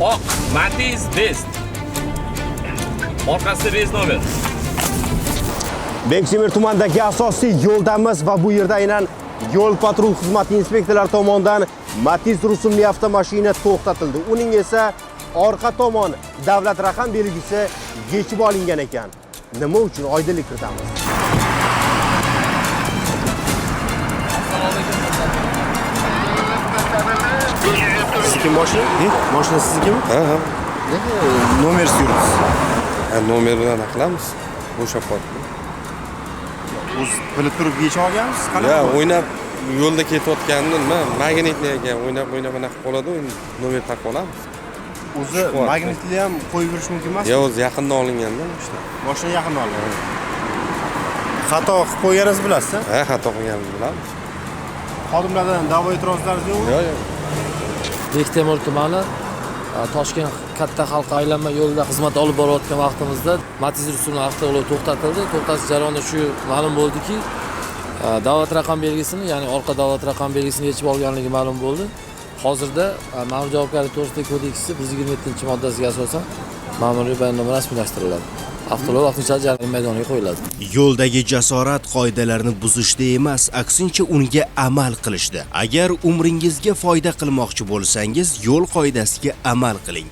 Oq Matiz Best. Orqasida bez nomer. Bektemir tumanidagi asosiy yo'ldamiz va bu yerda aynan yo'l patrul xizmati inspektorlari tomonidan Matiz rusumli avtomashina to'xtatildi. Uning esa orqa tomon davlat raqam belgisi yechib olingan ekan. Nima uchun oydinlik kiritamiz? Sizniki mashina? Mashina siznikimi? Ha. Nomer yuribsiz. Nomer bilan aqlamiz. Bo'shab qoldi. O'z bilib turib yechib olgansiz? Ya, o'ynab yo'lda ketayotganimda nima magnitli ekan, o'ynab anaqa qoladi, nomer taqib olamiz. O'zi magnitli ham qo'yib yurish mumkin emas? Ya, o'zi yaqindan olinganda işte. Mashina yaqindan olingan. Xato qilib qo'yganingizni bilasizmi? Ha, xato qilganimizni bilamiz. Xodimlardan da'vo e'tirozlaringiz yo'qmi? Yo'q. Bektemir tumani Toshkent katta xalq aylanma yo'lida xizmat olib borayotgan vaqtimizda Matiz rusumli avtoulov to'xtatildi. To'xtatish jarayonida shu ma'lum bo'ldiki, davlat raqam belgisini, ya'ni orqa davlat raqam belgisini yechib olganligi ma'lum bo'ldi. Hozirda ma'muriy javobgarlik to'g'risidagi kodeksi 127-moddasiga asosan ma'muriy bayonnoma rasmiylashtiriladi. Avtoulov vaqtinchalik jarima maydoniga qo'yiladi. Yo'ldagi jasorat qoidalarni buzishda emas, aksincha unga amal qilishda. Agar umringizga foyda qilmoqchi bo'lsangiz, yo'l qoidasiga amal qiling.